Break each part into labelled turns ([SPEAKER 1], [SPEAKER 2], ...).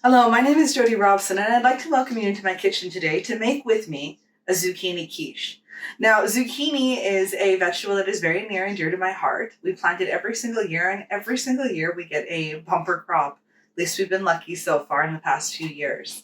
[SPEAKER 1] Hello, my name is Jody Robson, and I'd like to welcome you into my kitchen today to make with me a zucchini quiche. Now, zucchini is a vegetable that is very near and dear to my heart. We plant it every single year, and every single year we get a bumper crop. At least we've been lucky so far in the past few years.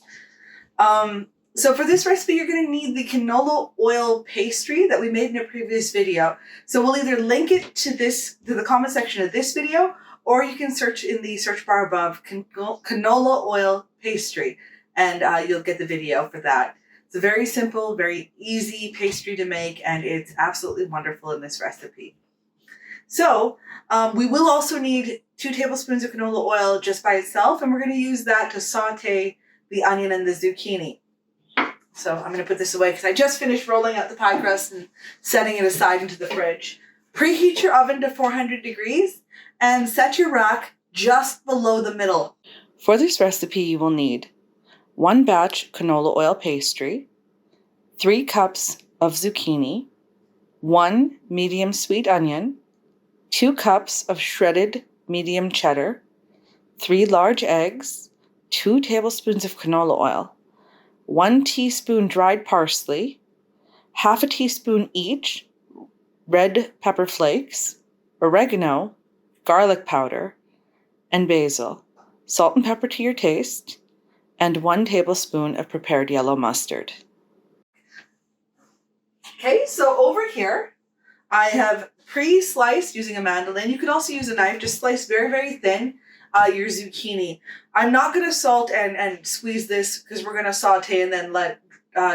[SPEAKER 1] So for this recipe, you're going to need the canola oil pastry that we made in a previous video. So we'll either link it to the comment section of this video, or you can search in the search bar above canola oil pastry, and you'll get the video for that. It's a very simple, very easy pastry to make, and it's absolutely wonderful in this recipe. So we will also need 2 tablespoons of canola oil just by itself, and we're going to use that to saute the onion and the zucchini. So I'm going to put this away because I just finished rolling out the pie crust and setting it aside into the fridge. Preheat your oven to 400 degrees and set your rack just below the middle. For this recipe, you will need 1 batch canola oil pastry, 3 cups of zucchini, 1 medium sweet onion, 2 cups of shredded medium cheddar, 3 large eggs, 2 tablespoons of canola oil, 1 teaspoon dried parsley, half a teaspoon each red pepper flakes, oregano, garlic powder, and basil, salt and pepper to your taste, and 1 tablespoon of prepared yellow mustard. Okay, so over here, I have pre-sliced using a mandolin. You can also use a knife, just slice very, very thin your zucchini. I'm not going to salt and squeeze this because we're going to saute and then let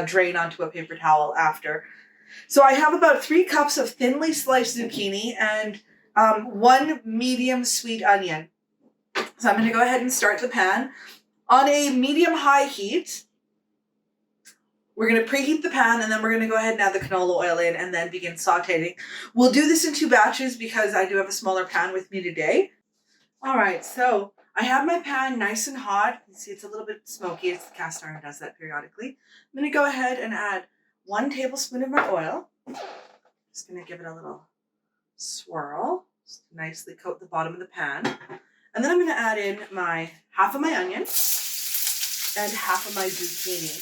[SPEAKER 1] drain onto a paper towel after. So I have about 3 cups of thinly sliced zucchini and 1 medium sweet onion. So I'm going to go ahead and start the pan. On a medium-high heat, we're going to preheat the pan, and then we're going to go ahead and add the canola oil in and then begin sauteing. We'll do this in 2 batches because I do have a smaller pan with me today. All right, so I have my pan nice and hot. You see it's a little bit smoky. It's the cast iron does that periodically. I'm going to go ahead and add 1 tablespoon of my oil. Just going to give it a little swirl. Just nicely coat the bottom of the pan. And then I'm going to add in half of my onion and half of my zucchini.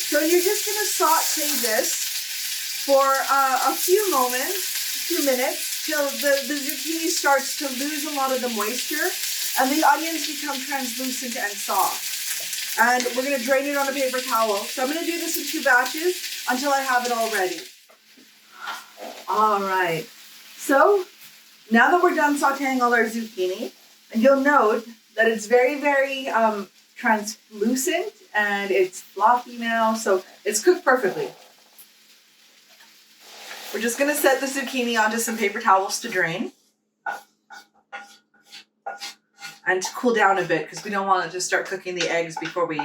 [SPEAKER 1] So you're just going to saute this for a few minutes, till the zucchini starts to lose a lot of the moisture and the onions become translucent and soft. And we're going to drain it on a paper towel. So I'm going to do this in 2 batches until I have it all ready. All right. So now that we're done sauteing all our zucchini, and you'll note that it's very, very translucent and it's floppy now, so it's cooked perfectly. We're just going to set the zucchini onto some paper towels to drain and to cool down a bit because we don't want to just start cooking the eggs before we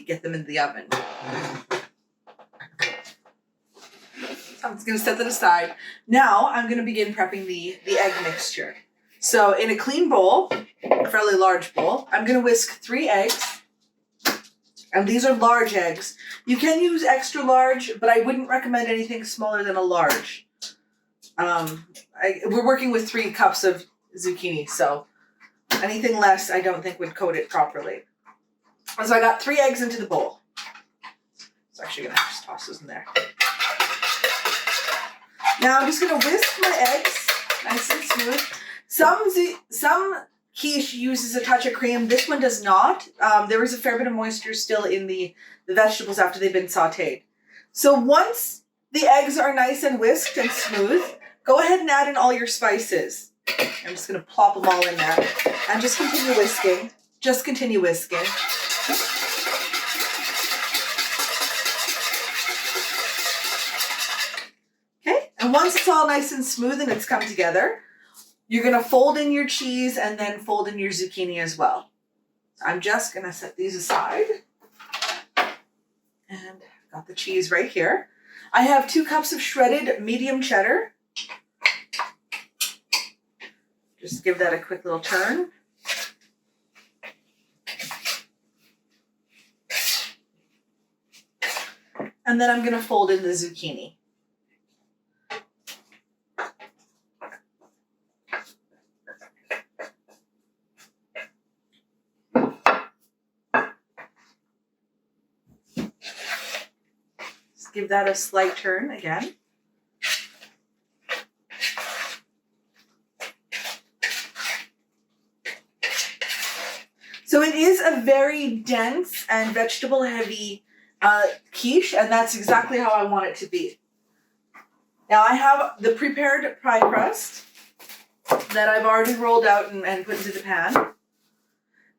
[SPEAKER 1] get them in the oven. So I'm just going to set that aside. Now I'm going to begin prepping the egg mixture. So in a clean bowl, a fairly large bowl, I'm going to whisk 3 eggs. And these are large eggs. You can use extra large, but I wouldn't recommend anything smaller than a large. We're working with 3 cups of zucchini, so anything less I don't think would coat it properly. So I got 3 eggs into the bowl. So actually going to just toss those in there. Now I'm just going to whisk my eggs nice and smooth. Some quiche uses a touch of cream. This one does not. There is a fair bit of moisture still in the vegetables after they've been sauteed. So once the eggs are nice and whisked and smooth, go ahead and add in all your spices. I'm just going to plop them all in there and just continue whisking. Just continue whisking. Okay, and once it's all nice and smooth and it's come together, you're going to fold in your cheese and then fold in your zucchini as well. I'm just going to set these aside. And I've got the cheese right here. I have 2 cups of shredded medium cheddar. Just give that a quick little turn. And then I'm going to fold in the zucchini. Just give that a slight turn again. So it is a very dense and vegetable heavy quiche, and that's exactly how I want it to be. Now I have the prepared pie crust that I've already rolled out and put into the pan.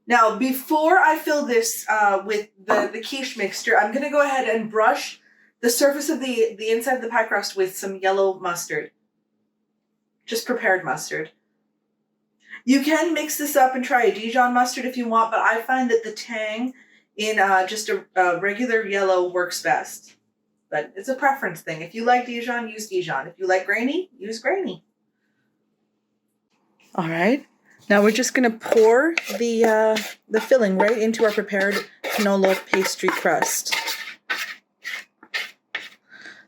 [SPEAKER 1] Now before I fill this with the quiche mixture, I'm going to go ahead and brush the surface of the inside of the pie crust with some yellow mustard. Just prepared mustard. You can mix this up and try a Dijon mustard if you want, but I find that the tang in just a regular yellow works best. But it's a preference thing. If you like Dijon, use Dijon. If you like grainy, use grainy. All right. Now we're just going to pour the filling right into our prepared cannoli pastry crust.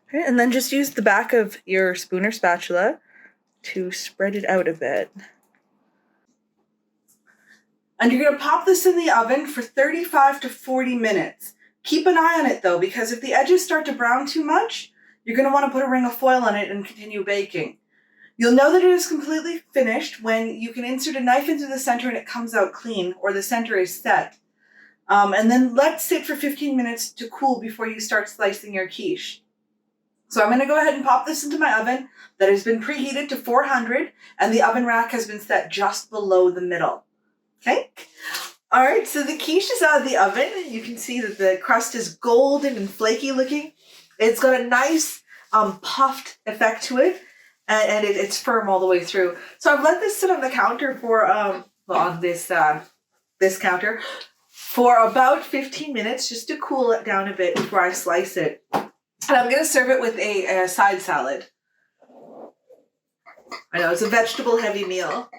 [SPEAKER 1] Okay, and then just use the back of your spoon or spatula to spread it out a bit. And you're going to pop this in the oven for 35 to 40 minutes. Keep an eye on it though, because if the edges start to brown too much, you're going to want to put a ring of foil on it and continue baking. You'll know that it is completely finished when you can insert a knife into the center and it comes out clean, or the center is set. And then let it sit for 15 minutes to cool before you start slicing your quiche. So I'm going to go ahead and pop this into my oven that has been preheated to 400, and the oven rack has been set just below the middle. Okay. All right. So the quiche is out of the oven. You can see that the crust is golden and flaky looking. It's got a nice puffed effect to it, and it's firm all the way through. So I've let this sit on the counter for on this counter for about 15 minutes just to cool it down a bit before I slice it. And I'm going to serve it with a side salad. I know it's a vegetable heavy meal.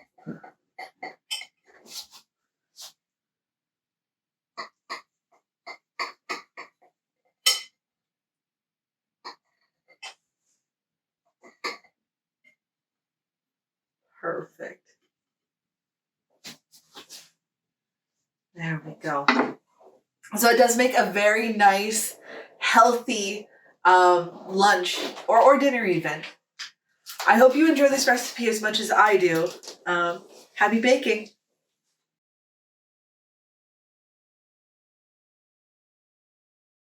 [SPEAKER 1] Perfect. There we go. So it does make a very nice, healthy lunch or dinner even. I hope you enjoy this recipe as much as I do. Happy baking.